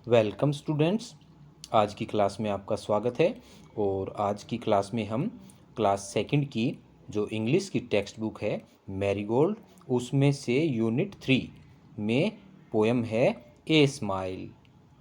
Welcome students. आज की class में आपका स्वागत है। और आज की क्लास में हम क्लास सेकंड की जो इंग्लिश की टेक्स्ट बुक है मैरीगोल्ड, उसमें से यूनिट 3 में पोएम है ए स्माइल।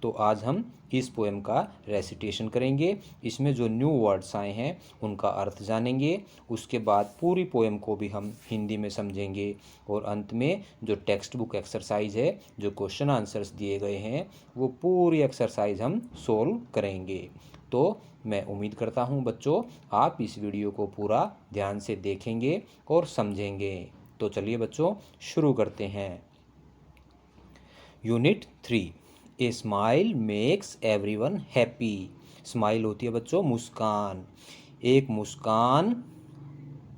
तो आज हम इस पोएम का रेसिटेशन करेंगे। इसमें जो न्यू वर्ड्स आए हैं उनका अर्थ जानेंगे। उसके बाद पूरी पोएम को भी हम हिंदी में समझेंगे। और अंत में जो टेक्स्ट बुक एक्सरसाइज है, जो क्वेश्चन आंसर्स दिए गए हैं, वो पूरी एक्सरसाइज हम सोल्व करेंगे। तो मैं उम्मीद करता हूँ बच्चों, आप इस वीडियो को पूरा ध्यान से देखेंगे और समझेंगे। तो चलिए बच्चों, शुरू करते हैं। Unit 3, a smile makes everyone happy. Smile होती है बच्चों मुस्कान। एक मुस्कान,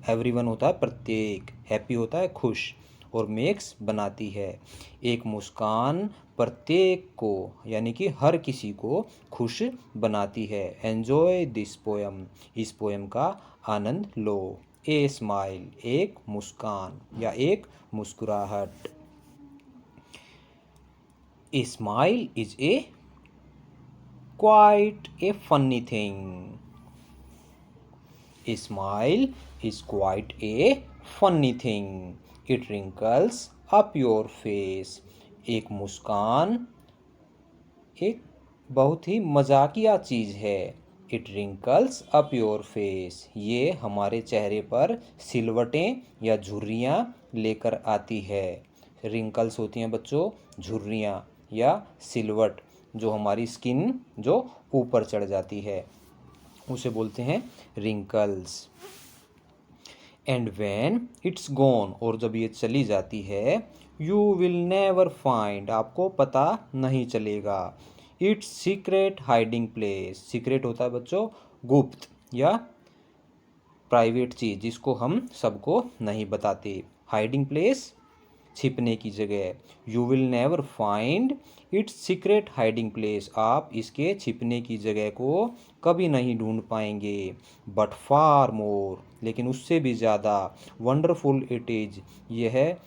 एवरीवन होता है प्रत्येक, हैप्पी होता है खुश, और मेक्स बनाती है। एक मुस्कान प्रत्येक को यानी कि हर किसी को खुश बनाती है। एन्जॉय दिस पोएम, इस पोएम का आनंद लो। ए स्माइल, एक मुस्कान या एक मुस्कुराहट। A smile is quite a funny thing. A smile is quite a funny thing. It wrinkles up your face. एक मुस्कान एक बहुत ही मजाकिया चीज़ है। It wrinkles up your face. ये हमारे चेहरे पर सिलवटें या झुर्रियाँ लेकर आती है। रिंकल्स होती हैं बच्चों झुर्रियाँ या सिलवट, जो हमारी स्किन जो ऊपर चढ़ जाती है उसे बोलते हैं wrinkles. And when it's gone, और जब ये चली जाती है, यू विल नेवर फाइंड, आपको पता नहीं चलेगा, it's secret hiding place. Secret होता है बच्चों गुप्त या प्राइवेट चीज़, जिसको हम सबको नहीं बताते। हाइडिंग प्लेस छिपने की जगह। You will never find its secret hiding place, आप इसके छिपने की जगह को कभी नहीं ढूंढ पाएंगे। बट फार मोर, लेकिन उससे भी ज़्यादा, वंडरफुल इट इज, यह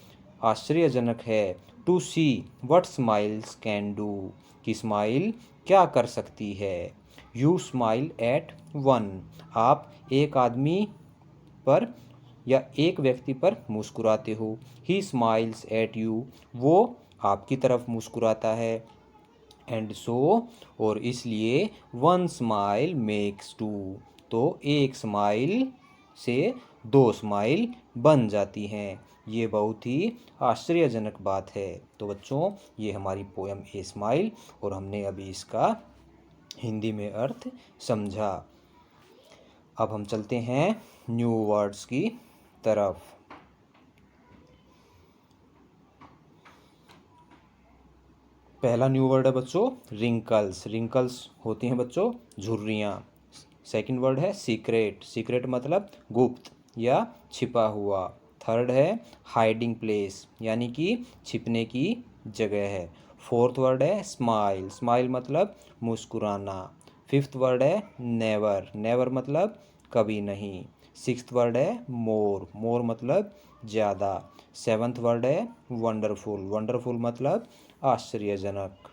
आश्चर्यजनक है, to see what smiles can do, कि स्माइल क्या कर सकती है। यू स्माइल एट वन, आप एक आदमी पर या एक व्यक्ति पर मुस्कुराते हो। ही स्माइल्स एट यू, वो आपकी तरफ मुस्कुराता है। एंड सो, और इसलिए वन स्माइल मेक्स टू, तो एक स्माइल से दो स्माइल बन जाती हैं। ये बहुत ही आश्चर्यजनक बात है। तो बच्चों, ये हमारी पोएम ए स्माइल, और हमने अभी इसका हिंदी में अर्थ समझा। अब हम चलते हैं न्यू वर्ड्स की तरफ। पहला न्यू वर्ड है बच्चों रिंकल्स। रिंकल्स होती हैं बच्चों झुर्रियाँ। सेकंड वर्ड है सीक्रेट। सीक्रेट मतलब गुप्त या छिपा हुआ। थर्ड है हाइडिंग प्लेस, यानी कि छिपने की जगह है। फोर्थ वर्ड है स्माइल। स्माइल मतलब मुस्कुराना। फिफ्थ वर्ड है नेवर। नेवर मतलब कभी नहीं। सिक्स्थ वर्ड है मोर। मोर मतलब ज़्यादा। सेवन्थ वर्ड है वंडरफुल। वंडरफुल मतलब आश्चर्यजनक।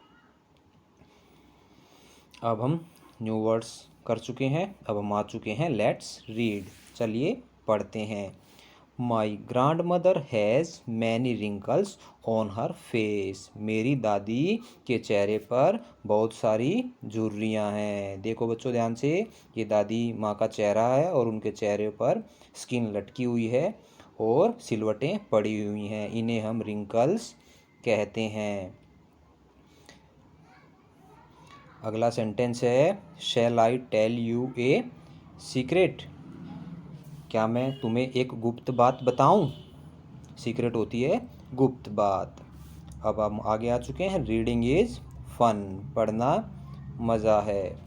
अब हम न्यू वर्ड्स कर चुके हैं, अब हम आ चुके हैं लेट्स रीड। चलिए पढ़ते हैं। My grandmother has many wrinkles on her face. मेरी दादी के चेहरे पर बहुत सारी झुर्रियाँ हैं। देखो बच्चों ध्यान से, ये दादी माँ का चेहरा है और उनके चेहरे पर स्किन लटकी हुई है और सिलवटें पड़ी हुई हैं। इन्हें हम रिंकल्स कहते हैं। अगला सेंटेंस है shall I tell you a secret. क्या मैं तुम्हें एक गुप्त बात बताऊं? सीक्रेट होती है गुप्त बात। अब हम आगे आ चुके हैं। रीडिंग इज फन, पढ़ना मज़ा है।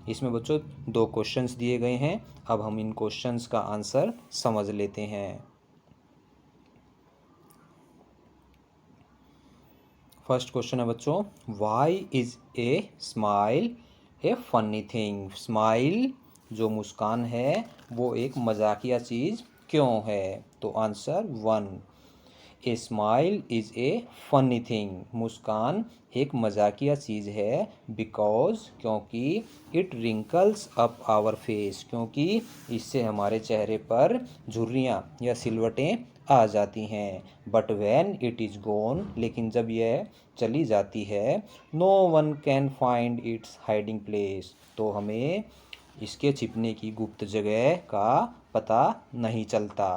इसमें बच्चों दो क्वेश्चंस दिए गए हैं। अब हम इन क्वेश्चंस का आंसर समझ लेते हैं। फर्स्ट क्वेश्चन है बच्चों, why is a smile a funny thing. Smile जो मुस्कान है वो एक मजाकिया चीज़ क्यों है? तो answer one, a smile is a funny thing. मुस्कान एक मजाकिया चीज़ है। बिकॉज क्योंकि it wrinkles up our face, क्योंकि इससे हमारे चेहरे पर झुर्रियाँ या सिलवटें आ जाती हैं। But when it is gone, लेकिन जब यह चली जाती है, no one can find its hiding place, तो हमें इसके छिपने की गुप्त जगह का पता नहीं चलता।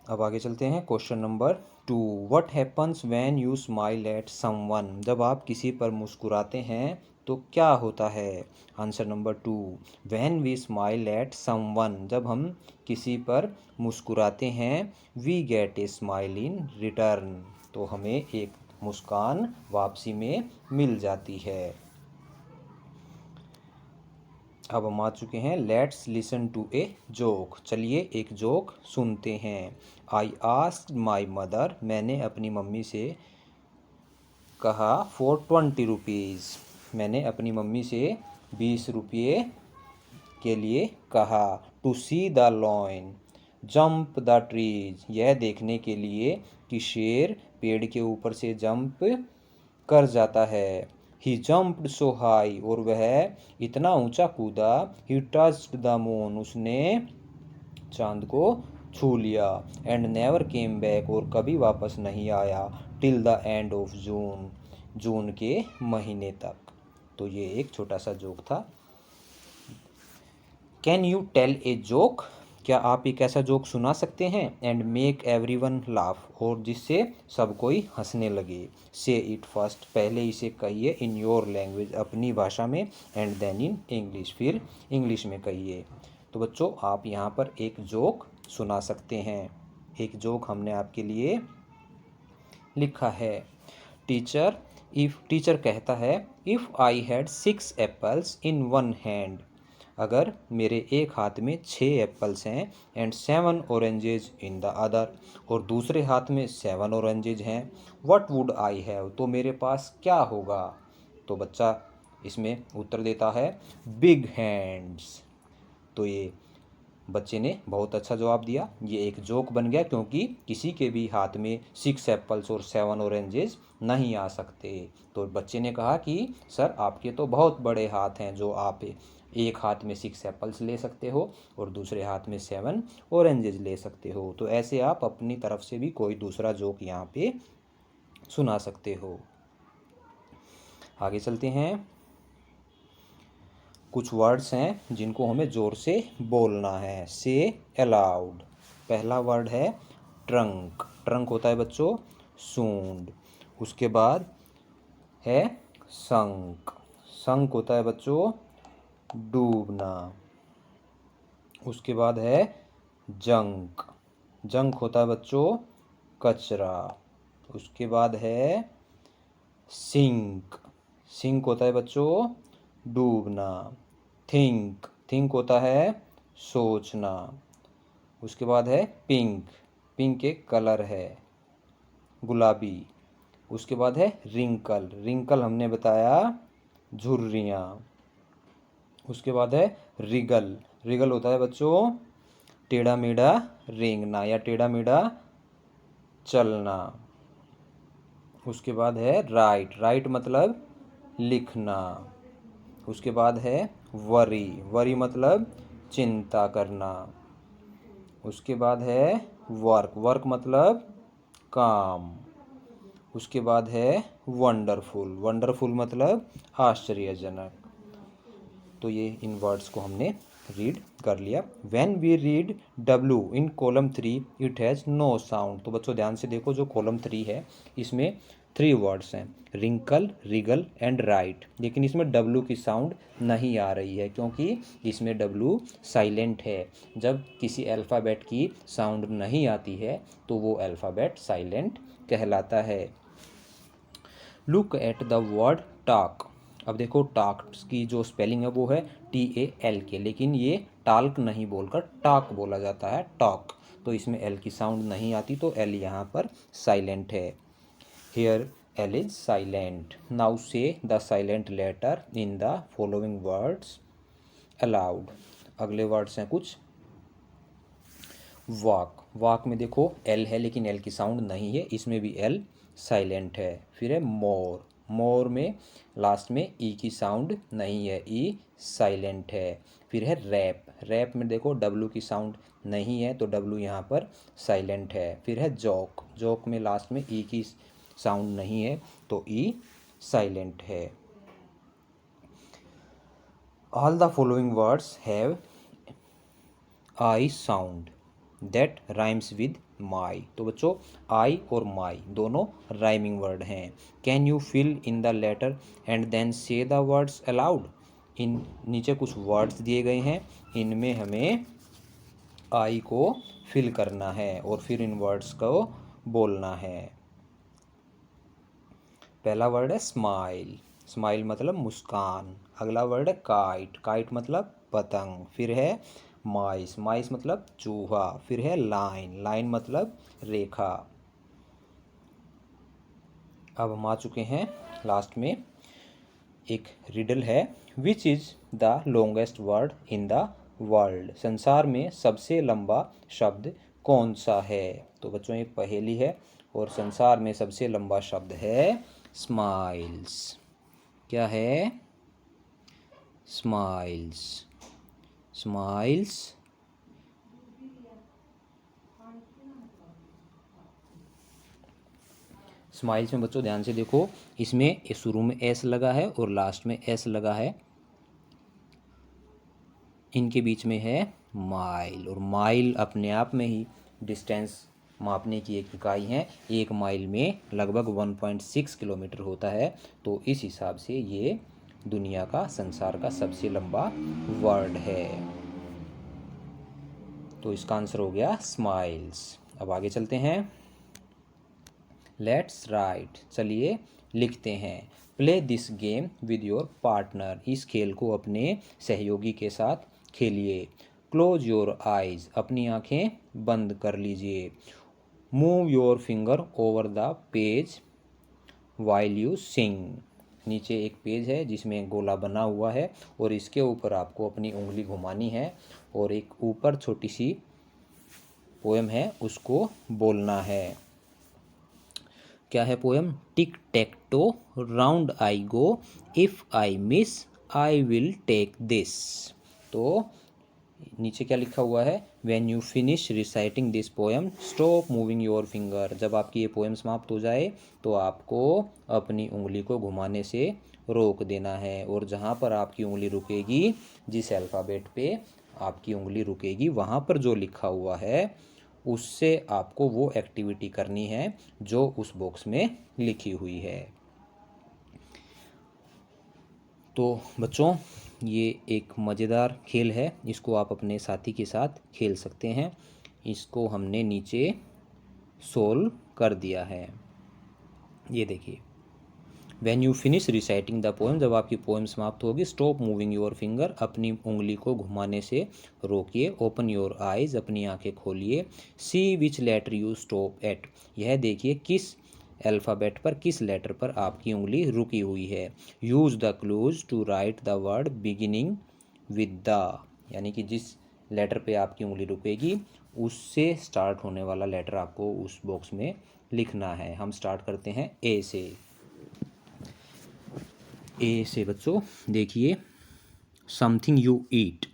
अब आगे चलते हैं। Question number 2, what happens when you smile at someone. जब आप किसी पर मुस्कुराते हैं तो क्या होता है? Answer number 2, when we smile at someone, जब हम किसी पर मुस्कुराते हैं, we get a smile in return, तो हमें एक मुस्कान वापसी में मिल जाती है। अब हम आ चुके हैं let's listen to a joke. चलिए एक जोक सुनते हैं। आई आस्क्ड माई मदर, मैंने अपनी मम्मी से कहा, फॉर 20 रुपीज़, मैंने अपनी मम्मी से 20 रुपये के लिए कहा। To see the lion jump the trees, यह देखने के लिए कि शेर पेड़ के ऊपर से जंप कर जाता है। ही जम्प्ड सो हाई, और वह इतना ऊंचा कूदा। ही टच्ड द मून, उसने चांद को छू लिया। एंड नेवर केम बैक, और कभी वापस नहीं आया। Till the end of June, जून के महीने तक। तो ये एक छोटा सा जोक था। Can you tell a joke, क्या आप एक ऐसा जोक सुना सकते हैं? एंड मेक एवरीवन लाफ, और जिससे सब कोई हंसने लगे। से इट फर्स्ट, पहले इसे कहिए इन योर लैंग्वेज, अपनी भाषा में। एंड देन इन इंग्लिश, फिर इंग्लिश में कहिए। तो बच्चों आप यहाँ पर एक जोक सुना सकते हैं। एक जोक हमने आपके लिए लिखा है। टीचर कहता है, if I had 6 apples in one hand, अगर मेरे एक हाथ में 6 एप्पल्स हैं, and 7 oranges in the other, और दूसरे हाथ में 7 ऑरेंजेज हैं, व्हाट वुड आई हैव, तो मेरे पास क्या होगा? तो बच्चा इसमें उत्तर देता है, बिग हैंड्स। तो ये बच्चे ने बहुत अच्छा जवाब दिया। ये एक जोक बन गया, क्योंकि किसी के भी हाथ में 6 एप्पल्स और 7 ऑरेंजेस नहीं आ सकते। तो बच्चे ने कहा कि सर आपके तो बहुत बड़े हाथ हैं, जो आप एक हाथ में 6 एप्पल्स ले सकते हो और दूसरे हाथ में 7 ऑरेंजेस ले सकते हो। तो ऐसे आप अपनी तरफ से भी कोई दूसरा जोक यहाँ पे सुना सकते हो। आगे चलते हैं। कुछ वर्ड्स हैं जिनको हमें ज़ोर से बोलना है। से अलाउड। पहला वर्ड है ट्रंक। ट्रंक होता है बच्चों सूंड। उसके बाद है संक। संक होता है बच्चों डूबना। उसके बाद है जंक। जंक होता है बच्चों कचरा। उसके बाद है सिंक। सिंक होता है बच्चों डूबना। थिंक। थिंक होता है सोचना। उसके बाद है पिंक। पिंक एक कलर है गुलाबी। उसके बाद है रिंकल। रिंकल हमने बताया झुर्रियाँ। उसके बाद है रिगल। रिगल होता है बच्चों टेढ़ा मेढ़ा रेंगना या टेढ़ा मेढ़ा चलना। उसके बाद है राइट। राइट मतलब लिखना। उसके बाद है वरी। वरी मतलब चिंता करना। उसके बाद है वर्क। वर्क मतलब काम। उसके बाद है वंडरफुल। वंडरफुल मतलब आश्चर्यजनक। तो ये इन वर्ड्स को हमने रीड कर लिया। When we read W in column 3 it has no sound. तो बच्चों ध्यान से देखो, जो कॉलम 3 है इसमें 3 वर्ड्स हैं, रिंकल, रिगल एंड राइट, लेकिन इसमें W की साउंड नहीं आ रही है, क्योंकि इसमें W साइलेंट है। जब किसी अल्फ़ाबेट की साउंड नहीं आती है तो वो अल्फ़ाबेट साइलेंट कहलाता है। Look at the word talk. अब देखो टॉक की जो स्पेलिंग है वो है TALK, लेकिन ये टाल्क नहीं बोलकर टॉक बोला जाता है, टॉक। तो इसमें L की साउंड नहीं आती, तो L यहाँ पर साइलेंट है। Here L is silent. Now say the silent letter in the following words aloud. अगले वर्ड्स हैं कुछ। वॉक, वॉक में देखो एल है लेकिन एल की साउंड नहीं है, इसमें भी एल साइलेंट है। फिर है मोर, मोर में लास्ट में ई की साउंड नहीं है, ई साइलेंट है। फिर है रैप, रैप में देखो डब्लू की साउंड नहीं है तो डब्लू यहाँ पर साइलेंट है। फिर है जॉक, जॉक में लास्ट में ई की साउंड नहीं है तो ई साइलेंट है। All the following words have I sound that rhymes with my. तो बच्चों आई और माई दोनों राइमिंग वर्ड हैं। Can you fill in the letter and then say the words aloud. इन नीचे कुछ वर्ड्स दिए गए हैं, इनमें हमें आई को फिल करना है और फिर इन वर्ड्स को बोलना है। पहला वर्ड है स्माइल, स्माइल मतलब मुस्कान। अगला वर्ड है काइट, काइट मतलब पतंग। फिर है माइस, माइस मतलब चूहा। फिर है लाइन, लाइन मतलब रेखा। अब हम आ चुके हैं लास्ट में, एक रिडल है। Which is the longest word in the world. संसार में सबसे लंबा शब्द कौन सा है। तो बच्चों ये पहेली है और संसार में सबसे लंबा शब्द है स्माइल्स। क्या है, स्माइल्स, स्माइल्स। स्माइल्स में बच्चों ध्यान से देखो, इसमें शुरू में एस लगा है और लास्ट में एस लगा है, इनके बीच में है माइल। और माइल अपने आप में ही डिस्टेंस मापने की एक इकाई है। एक माइल में लगभग 1.6 किलोमीटर होता है। तो इस हिसाब से ये दुनिया का, संसार का सबसे लंबा वर्ड है। तो इसका आंसर हो गया स्माइल्स। अब आगे चलते हैं। लेट्स राइट, चलिए लिखते हैं। Play this game with your partner, इस खेल को अपने सहयोगी के साथ खेलिए। क्लोज योर आइज, अपनी आंखें बंद कर लीजिए। Move your finger over the page while you sing, नीचे एक पेज है जिसमें गोला बना हुआ है और इसके ऊपर आपको अपनी उंगली घुमानी है और एक ऊपर छोटी सी पोएम है उसको बोलना है। क्या है poem. Tick tack toe round I go, if I miss I will take this. तो नीचे क्या लिखा हुआ है, when you finish reciting this poem stop moving your finger. जब आपकी ये पोएम समाप्त हो जाए तो आपको अपनी उंगली को घुमाने से रोक देना है। और जहाँ पर आपकी उंगली रुकेगी, जिस अल्फ़ाबेट पे आपकी उंगली रुकेगी, वहाँ पर जो लिखा हुआ है उससे आपको वो एक्टिविटी करनी है जो उस बॉक्स में लिखी हुई है। तो बच्चों ये एक मज़ेदार खेल है, इसको आप अपने साथी के साथ खेल सकते हैं। इसको हमने नीचे सोल्व कर दिया है, ये देखिए। When you finish reciting the poem, जब आपकी पोएम समाप्त होगी, स्टॉप मूविंग योर फिंगर, अपनी उंगली को घुमाने से रोकिए। ओपन योर आइज, अपनी आंखें खोलिए। सी विच लेटर यू स्टॉप एट, यह देखिए किस अल्फ़ाबेट पर, किस लेटर पर आपकी उंगली रुकी हुई है। Use the clues to write the word beginning with the, यानी कि जिस लेटर पे आपकी उंगली रुकेगी उससे स्टार्ट होने वाला लेटर आपको उस बॉक्स में लिखना है। हम स्टार्ट करते हैं ए से। ए से बच्चों देखिए, समथिंग यू ईट।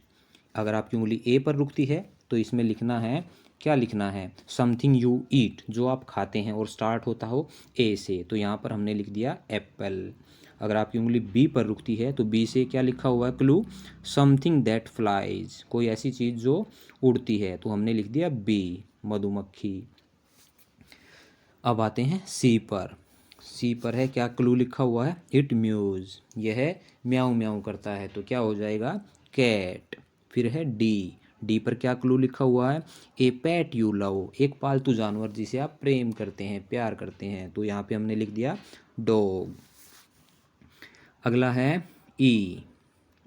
अगर आपकी उंगली ए पर रुकती है तो इसमें लिखना है, क्या लिखना है, समथिंग यू ईट, जो आप खाते हैं और स्टार्ट होता हो ए से, तो यहाँ पर हमने लिख दिया एप्पल। अगर आपकी उंगली बी पर रुकती है तो बी से क्या लिखा हुआ है क्लू, समथिंग दैट फ्लाइज, कोई ऐसी चीज़ जो उड़ती है, तो हमने लिख दिया बी, मधुमक्खी। अब आते हैं सी पर। सी पर है, क्या क्लू लिखा हुआ है, इट म्यूज, यह म्याऊं म्याऊं करता है, तो क्या हो जाएगा कैट। फिर है डी, डी पर क्या क्लू लिखा हुआ है, ए पेट यू लव, एक पालतू जानवर जिसे आप प्रेम करते हैं, प्यार करते हैं, तो यहाँ पे हमने लिख दिया डॉग। अगला है ई,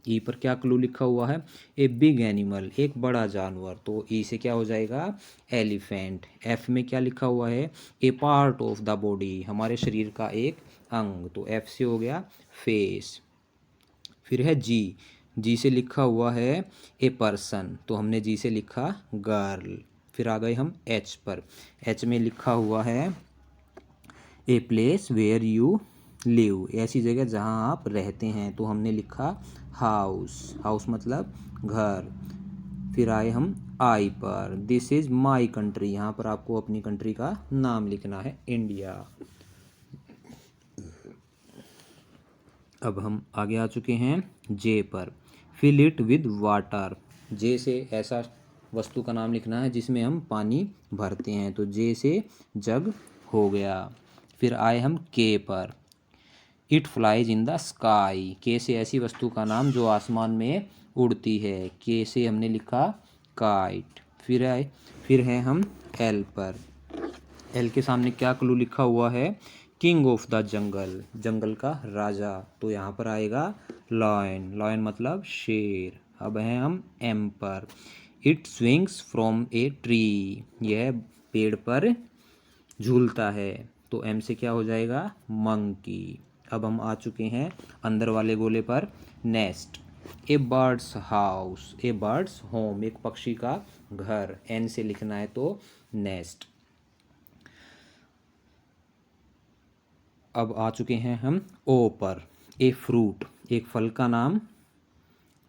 ई पर क्या क्लू लिखा हुआ है, ए बिग एनिमल, एक बड़ा जानवर, तो ई से क्या हो जाएगा एलिफेंट। एफ में क्या लिखा हुआ है, ए पार्ट ऑफ द बॉडी, हमारे शरीर का एक अंग, तो एफ से हो गया फेस। फिर है जी, जी से लिखा हुआ है ए पर्सन, तो हमने जी से लिखा गर्ल। फिर आ गए हम एच पर। एच में लिखा हुआ है a place where you live, ऐसी जगह जहाँ आप रहते हैं, तो हमने लिखा हाउस। हाउस मतलब घर। फिर आए हम आई पर, दिस इज माई कंट्री, यहाँ पर आपको अपनी कंट्री का नाम लिखना है, इंडिया। अब हम आगे आ चुके हैं जे पर, फिल इट विद वाटर। जे से ऐसा वस्तु का नाम लिखना है जिसमें हम पानी भरते हैं, तो जे से जग हो गया। फिर आए हम के पर, it flies in the sky. के से ऐसी वस्तु का नाम जो आसमान में उड़ती है, के से हमने लिखा काइट। फिर है हम एल पर। एल के सामने क्या क्लू लिखा हुआ है, किंग ऑफ द जंगल, जंगल का राजा, तो यहाँ पर आएगा लॉयन। लॉयन मतलब शेर। अब हैं हम एम पर, it swings from a tree, यह पेड़ पर झूलता है, तो एम से क्या हो जाएगा, मंकी। अब हम आ चुके हैं अंदर वाले गोले पर, नेस्ट, ए बर्ड्स हाउस, ए बर्ड्स होम, एक पक्षी का घर, एन से लिखना है तो नेस्ट। अब आ चुके हैं हम ओ पर, ए फ्रूट, एक फल का नाम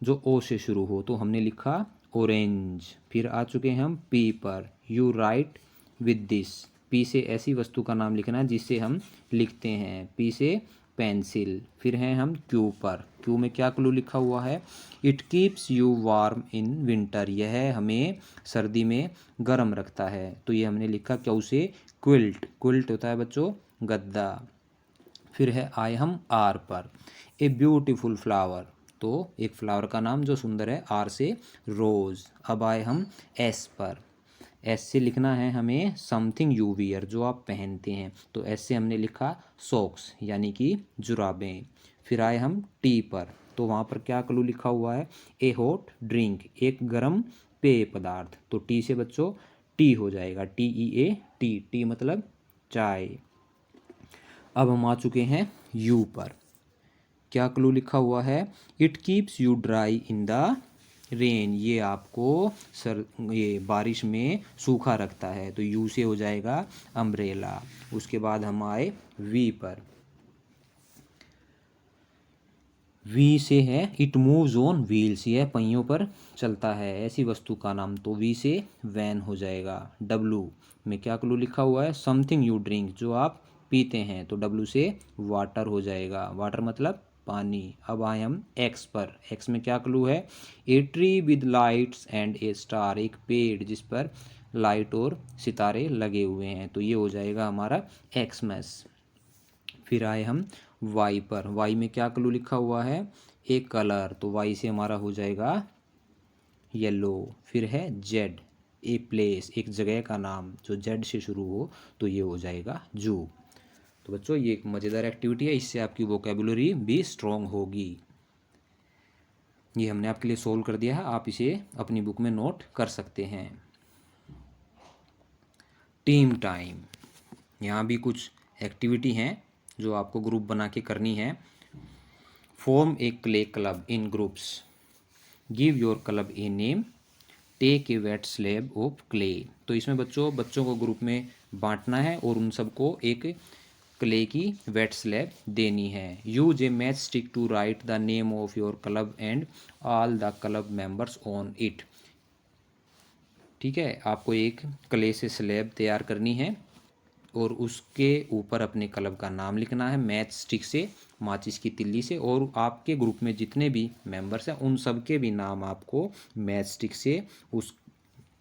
जो ओ से शुरू हो, तो हमने लिखा ऑरेंज। फिर आ चुके हैं हम पी पर, you right with this, P से ऐसी वस्तु का नाम लिखना है जिससे हम लिखते हैं, पी से पेंसिल। फिर हैं हम क्यू पर, क्यू में क्या क्लू लिखा हुआ है, it keeps you warm in winter, यह हमें सर्दी में गर्म रखता है, तो ये हमने लिखा क्यू से क्विल्ट। क्विल्ट होता है बच्चों गद्दा। फिर है आए हम आर पर, ए ब्यूटीफुल फ्लावर, तो एक फ्लावर का नाम जो सुंदर है, आर से रोज़। अब आए हम एस पर, एस से लिखना है हमें समथिंग यू वियर, जो आप पहनते हैं, तो एस से हमने लिखा सॉक्स यानी कि जुराबें। फिर आए हम टी पर, तो वहाँ पर क्या क्लू लिखा हुआ है, ए हॉट ड्रिंक, एक गर्म पेय पदार्थ, तो टी से बच्चों टी हो जाएगा, T E A T, T मतलब चाय। अब हम आ चुके हैं यू पर, क्या क्लू लिखा हुआ है, it keeps you dry in the rain, ये आपको ये बारिश में सूखा रखता है, तो यू से हो जाएगा अम्ब्रेला। उसके बाद हम आए वी पर, वी से है इट मूव्स ऑन व्हील्स, यह पहियों पर चलता है, ऐसी वस्तु का नाम, तो वी से वैन हो जाएगा। डब्लू में क्या क्लू लिखा हुआ है, समथिंग यू ड्रिंक, जो आप पीते हैं, तो डब्लू से वाटर हो जाएगा, वाटर मतलब पानी। अब आए हम एक्स पर, एक्स में क्या क्लू है, a tree with lights and A star, एक पेड़ जिस पर लाइट और सितारे लगे हुए हैं, तो ये हो जाएगा हमारा एक्समस। फिर आए हम वाई पर, वाई में क्या क्लू लिखा हुआ है, एक कलर, तो वाई से हमारा हो जाएगा येलो। फिर है जेड, ए प्लेस, एक जगह का नाम जो जेड से शुरू हो, तो ये हो जाएगा जू। तो बच्चों ये एक मज़ेदार एक्टिविटी है, इससे आपकी वोकेबुलरी भी स्ट्रॉन्ग होगी। ये हमने आपके लिए सोल्व कर दिया है, आप इसे अपनी बुक में नोट कर सकते हैं। टीम टाइम, यहाँ भी कुछ एक्टिविटी हैं जो आपको ग्रुप बना के करनी है। Form a clay club in groups, give your club a name, take a wet slab of clay, तो इसमें बच्चों को ग्रुप में बांटना है और उन सबको एक क्ले की वेट स्लैब देनी है। Use a match stick to write the name of your club and all the club members on it, ठीक है, आपको एक क्ले से स्लैब तैयार करनी है और उसके ऊपर अपने क्लब का नाम लिखना है मैच स्टिक से, माचिस की तिल्ली से, और आपके ग्रुप में जितने भी मेंबर्स हैं उन सब के भी नाम आपको मैच स्टिक से उस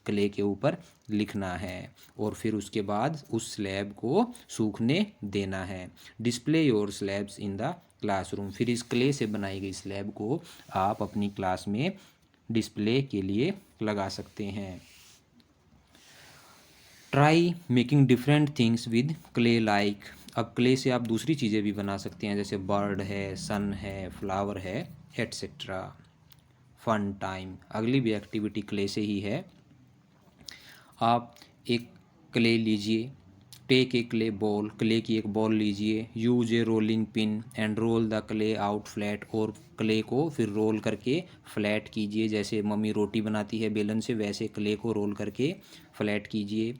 क्ले के ऊपर लिखना है, और फिर उसके बाद उस स्लैब को सूखने देना है। Display your slabs in the classroom, फिर इस क्ले से बनाई गई स्लैब को आप अपनी क्लास में डिस्प्ले के लिए लगा सकते हैं। Try making different things with clay like, अब क्ले से आप दूसरी चीज़ें भी बना सकते हैं, जैसे बर्ड है, सन है, फ्लावर है, एट्सेट्रा। फन टाइम, अगली भी एक्टिविटी क्ले से ही है। आप एक क्ले लीजिए, take a clay ball, clay की एक बॉल लीजिए। Use a rolling pin and roll the clay out flat, और क्ले को फिर रोल करके फ्लैट कीजिए। जैसे मम्मी रोटी बनाती है बेलन से, वैसे क्ले को रोल करके फ्लैट कीजिए।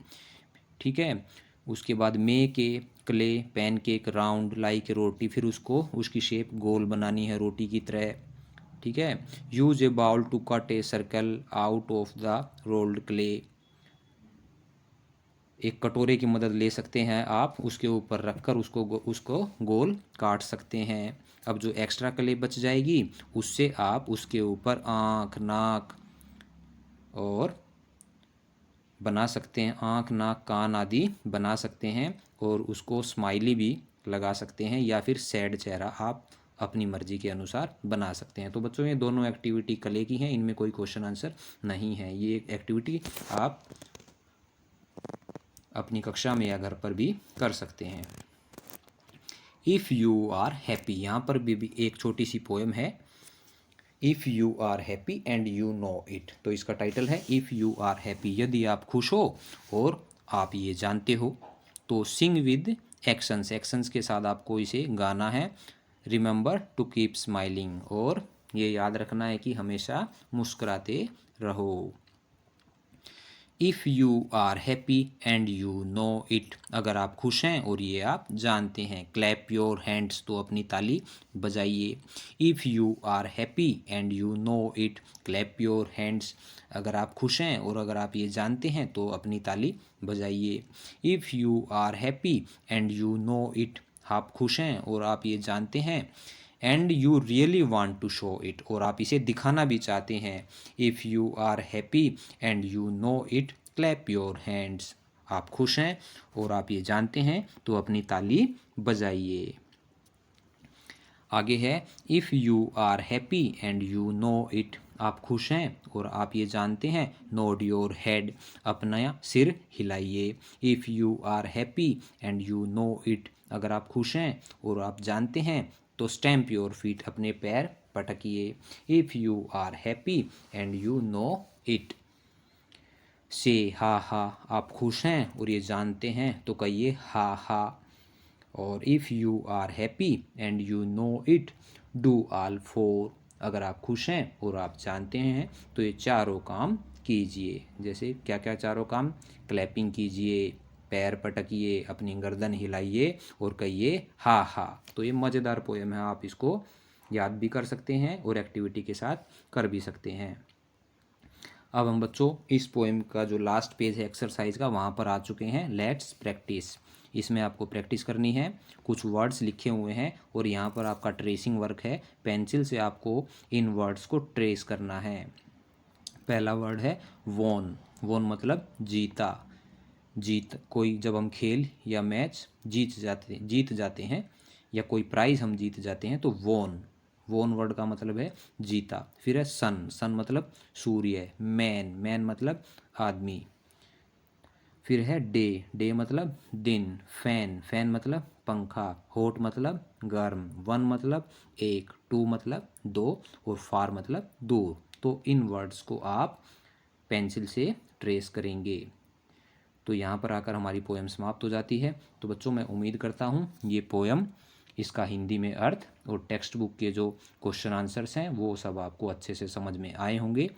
ठीक है। उसके बाद make a clay pancake round like roti, फिर उसको उसकी शेप गोल बनानी है रोटी की तरह। ठीक है। Use a bowl to cut a circle out of the rolled clay, एक कटोरे की मदद ले सकते हैं आप, उसके ऊपर रखकर उसको गोल काट सकते हैं। अब जो एक्स्ट्रा क्ले बच जाएगी उससे आप उसके ऊपर आँख, नाक और बना सकते हैं, आँख, नाक, कान आदि बना सकते हैं, और उसको स्माइली भी लगा सकते हैं, या फिर सैड चेहरा आप अपनी मर्जी के अनुसार बना सकते हैं। तो बच्चों ये दोनों एक्टिविटी कले की हैं, इनमें कोई क्वेश्चन आंसर नहीं है। ये एक्टिविटी आप अपनी कक्षा में या घर पर भी कर सकते हैं। इफ़ यू आर हैप्पी, यहाँ पर भी एक छोटी सी पोएम है। If you are happy and you know it, तो इसका टाइटल है इफ़ यू आर हैप्पी, यदि आप खुश हो और आप ये जानते हो। तो सिंग विद एक्शंस, एक्शंस के साथ आपको इसे गाना है। रिमेंबर टू कीप स्माइलिंग, और ये याद रखना है कि हमेशा मुस्कुराते रहो। If you are happy and you know it, अगर आप खुश हैं और ये आप जानते हैं। क्लैप योर हैंड्स, तो अपनी ताली बजाइए। If you are happy and you know it, clap your hands, अगर आप खुश हैं और अगर आप ये जानते हैं तो अपनी ताली बजाइए। If you are happy and you know it, आप खुश हैं और आप ये जानते हैं। And you really want to show it, और आप इसे दिखाना भी चाहते हैं। If you are happy and you know it, clap your hands, आप खुश हैं और आप ये जानते हैं तो अपनी ताली बजाइए। आगे है if you are happy and you know it, आप खुश हैं और आप ये जानते हैं। नोड योर हेड, अपना सिर हिलाइए। If you are happy and you know it, अगर आप खुश हैं और आप जानते हैं तो स्टैम्प योर फीट, अपने पैर पटकिए। If you are happy and you know it, say ha हा, आप खुश हैं और ये जानते हैं तो कहिए हा हा। और if you are happy and you know it, do all four, अगर आप खुश हैं और आप जानते हैं तो ये चारों काम कीजिए। जैसे क्या क्या चारों काम? क्लैपिंग कीजिए, पैर पटकिए, अपनी गर्दन हिलाइए और कहिए हा हा। तो ये मज़ेदार पोएम है, आप इसको याद भी कर सकते हैं और एक्टिविटी के साथ कर भी सकते हैं। अब हम बच्चों इस पोएम का जो लास्ट पेज है एक्सरसाइज का, वहाँ पर आ चुके हैं। लेट्स प्रैक्टिस, इसमें आपको प्रैक्टिस करनी है। कुछ वर्ड्स लिखे हुए हैं और यहाँ पर आपका ट्रेसिंग वर्क है। पेंसिल से आपको इन वर्ड्स को ट्रेस करना है। पहला वर्ड है वॉन, वॉन मतलब जीता। जीत, कोई जब हम खेल या मैच जीत जाते हैं या कोई प्राइज़ हम जीत जाते हैं तो वॉन, वॉन वर्ड का मतलब है जीता। फिर है सन, सन मतलब सूर्य। मैन, मैन मतलब आदमी। फिर है डे, डे मतलब दिन। फैन, फैन मतलब पंखा। हॉट मतलब गर्म। वन मतलब एक। टू मतलब दो, और फार मतलब दूर। तो इन वर्ड्स को आप पेंसिल से ट्रेस करेंगे। तो यहाँ पर आकर हमारी पोएम समाप्त हो जाती है। तो बच्चों मैं उम्मीद करता हूँ ये पोएम, इसका हिंदी में अर्थ और टेक्स्ट बुक के जो क्वेश्चन आंसर्स हैं वो सब आपको अच्छे से समझ में आए होंगे।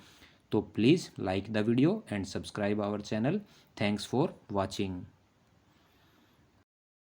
तो please like the video and subscribe our channel. Thanks for watching.